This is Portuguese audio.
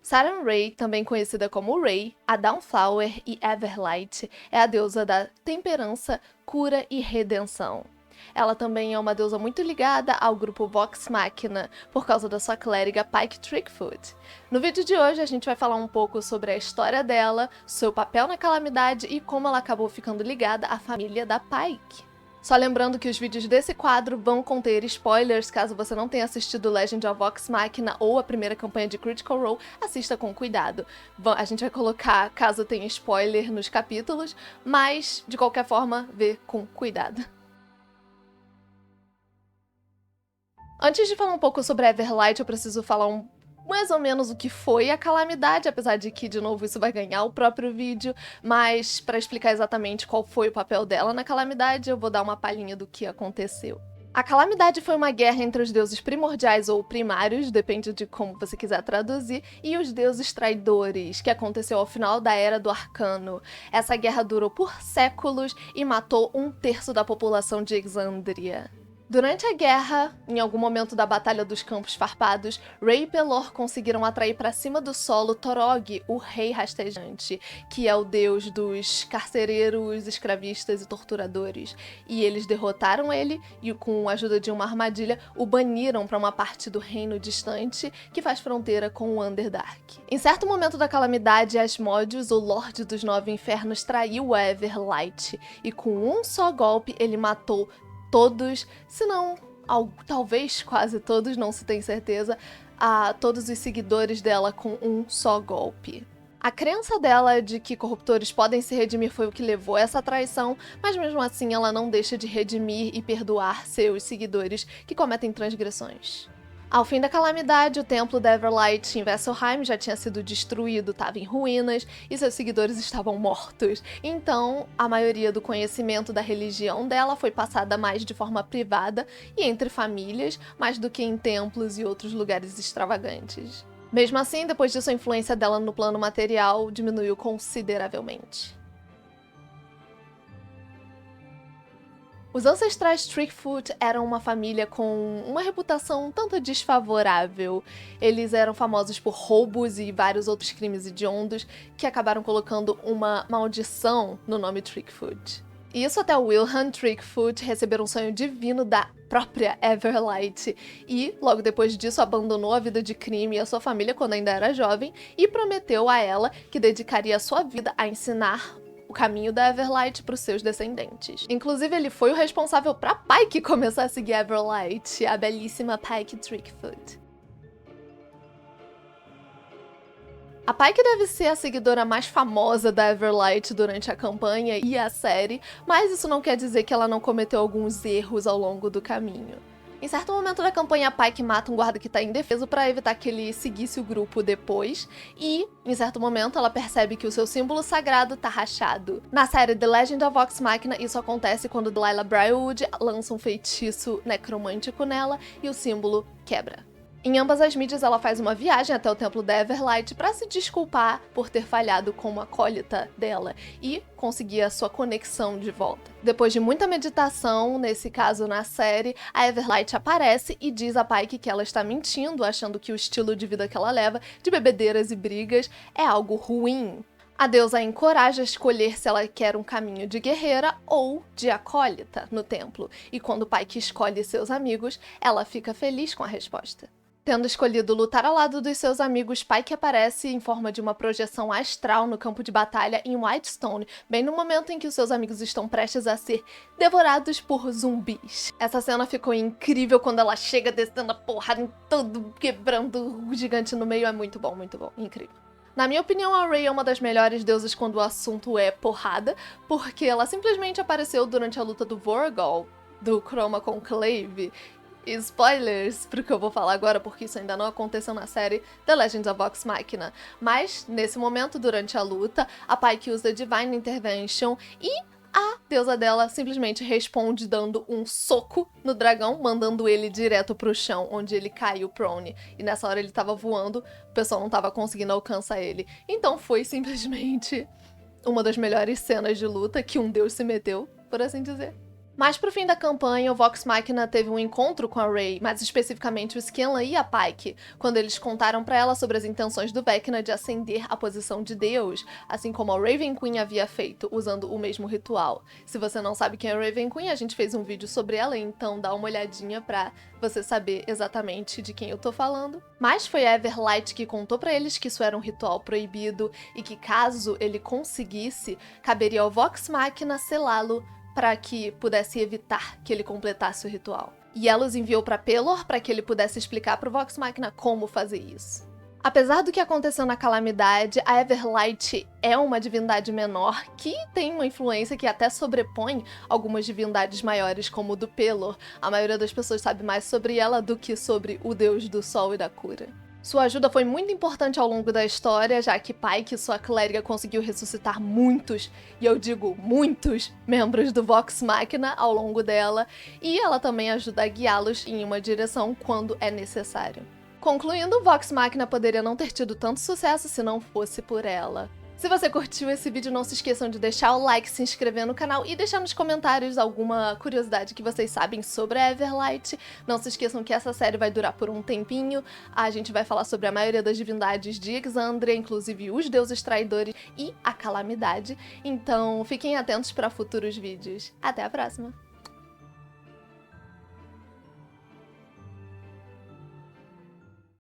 Saturn Ray, também conhecida como Ray, a Dawnflower e Everlight, é a deusa da temperança, cura e redenção. Ela também é uma deusa muito ligada ao grupo Vox Machina, por causa da sua clériga Pike Trickfoot. No vídeo de hoje a gente vai falar um pouco sobre a história dela, seu papel na calamidade e como ela acabou ficando ligada à família da Pike. Só lembrando que os vídeos desse quadro vão conter spoilers, caso você não tenha assistido Legend of Vox Machina ou a primeira campanha de Critical Role, assista com cuidado. A gente vai colocar, caso tenha spoiler, nos capítulos, mas, de qualquer forma, vê com cuidado. Antes de falar um pouco sobre a Everlight, eu preciso falar mais ou menos o que foi a calamidade, apesar de que, de novo, isso vai ganhar o próprio vídeo, mas para explicar exatamente qual foi o papel dela na calamidade, eu vou dar uma palhinha do que aconteceu. A calamidade foi uma guerra entre os deuses primordiais ou primários, depende de como você quiser traduzir, e os deuses traidores, que aconteceu ao final da Era do Arcano. Essa guerra durou por séculos e matou 1/3 da população de Exandria. Durante a guerra, em algum momento da Batalha dos Campos Farpados, Ray e Pelor conseguiram atrair para cima do solo Torog, o Rei Rastejante, que é o deus dos carcereiros, escravistas e torturadores. E eles derrotaram ele e, com a ajuda de uma armadilha, o baniram para uma parte do reino distante que faz fronteira com o Underdark. Em certo momento da calamidade, Asmodeus, o Lorde dos Nove Infernos, traiu a Everlight e, com um só golpe, ele matou todos, se não, talvez quase todos, não se tem certeza, a todos os seguidores dela com um só golpe. A crença dela de que corruptores podem se redimir foi o que levou a essa traição, mas mesmo assim ela não deixa de redimir e perdoar seus seguidores que cometem transgressões. Ao fim da calamidade, o templo da Everlight em Vesselheim já tinha sido destruído, estava em ruínas e seus seguidores estavam mortos. Então, a maioria do conhecimento da religião dela foi passada mais de forma privada e entre famílias, mais do que em templos e outros lugares extravagantes. Mesmo assim, depois disso, a influência dela no plano material diminuiu consideravelmente. Os ancestrais Trickfoot eram uma família com uma reputação um tanto desfavorável. Eles eram famosos por roubos e vários outros crimes hediondos que acabaram colocando uma maldição no nome Trickfoot. Isso até Wilhelm Trickfoot receber um sonho divino da própria Everlight e, logo depois disso, abandonou a vida de crime e a sua família quando ainda era jovem e prometeu a ela que dedicaria a sua vida a ensinar o caminho da Everlight para os seus descendentes. Inclusive, ele foi o responsável para Pike começar a seguir a Everlight, a belíssima Pike Trickfoot. A Pike deve ser a seguidora mais famosa da Everlight durante a campanha e a série, mas isso não quer dizer que ela não cometeu alguns erros ao longo do caminho. Em certo momento da campanha, Pike mata um guarda que está indefeso para evitar que ele seguisse o grupo depois, e, em certo momento, ela percebe que o seu símbolo sagrado está rachado. Na série The Legend of Vox Machina, isso acontece quando Delilah Briarwood lança um feitiço necromântico nela e o símbolo quebra. Em ambas as mídias, ela faz uma viagem até o templo da Everlight para se desculpar por ter falhado como acólita dela e conseguir a sua conexão de volta. Depois de muita meditação, nesse caso na série, a Everlight aparece e diz a Pike que ela está mentindo, achando que o estilo de vida que ela leva, de bebedeiras e brigas, é algo ruim. A deusa a encoraja a escolher se ela quer um caminho de guerreira ou de acólita no templo, e quando Pike escolhe seus amigos, ela fica feliz com a resposta. Tendo escolhido lutar ao lado dos seus amigos, Pike aparece em forma de uma projeção astral no campo de batalha em Whitestone, bem no momento em que os seus amigos estão prestes a ser devorados por zumbis. Essa cena ficou incrível quando ela chega descendo a porrada em tudo, quebrando o gigante no meio. É muito bom, incrível. Na minha opinião, a Ray é uma das melhores deusas quando o assunto é porrada, porque ela simplesmente apareceu durante a luta do Vorgol, do Chroma Conclave. E spoilers pro que eu vou falar agora, porque isso ainda não aconteceu na série The Legend of Vox Machina. Mas, nesse momento, durante a luta, a Pike usa Divine Intervention e a deusa dela simplesmente responde dando um soco no dragão, mandando ele direto pro chão, onde ele caiu prone. E nessa hora ele tava voando, o pessoal não tava conseguindo alcançar ele. Então foi simplesmente uma das melhores cenas de luta que um deus se meteu, por assim dizer. Mas pro fim da campanha, o Vox Machina teve um encontro com a Rey, mais especificamente o Scanlan e a Pike, quando eles contaram pra ela sobre as intenções do Vecna de ascender à posição de Deus, assim como a Raven Queen havia feito, usando o mesmo ritual. Se você não sabe quem é a Raven Queen, a gente fez um vídeo sobre ela, então dá uma olhadinha pra você saber exatamente de quem eu tô falando. Mas foi a Everlight que contou pra eles que isso era um ritual proibido e que caso ele conseguisse, caberia ao Vox Machina selá-lo para que pudesse evitar que ele completasse o ritual. E ela os enviou para Pelor para que ele pudesse explicar para o Vox Machina como fazer isso. Apesar do que aconteceu na Calamidade, a Everlight é uma divindade menor que tem uma influência que até sobrepõe algumas divindades maiores, como o do Pelor. A maioria das pessoas sabe mais sobre ela do que sobre o deus do sol e da cura. Sua ajuda foi muito importante ao longo da história, já que Pike, sua clériga, conseguiu ressuscitar muitos, e eu digo muitos, membros do Vox Machina ao longo dela, e ela também ajuda a guiá-los em uma direção quando é necessário. Concluindo, Vox Machina poderia não ter tido tanto sucesso se não fosse por ela. Se você curtiu esse vídeo, não se esqueçam de deixar o like, se inscrever no canal e deixar nos comentários alguma curiosidade que vocês sabem sobre a Everlight. Não se esqueçam que essa série vai durar por um tempinho. A gente vai falar sobre a maioria das divindades de Exandria, inclusive os deuses traidores e a Calamidade. Então fiquem atentos para futuros vídeos. Até a próxima!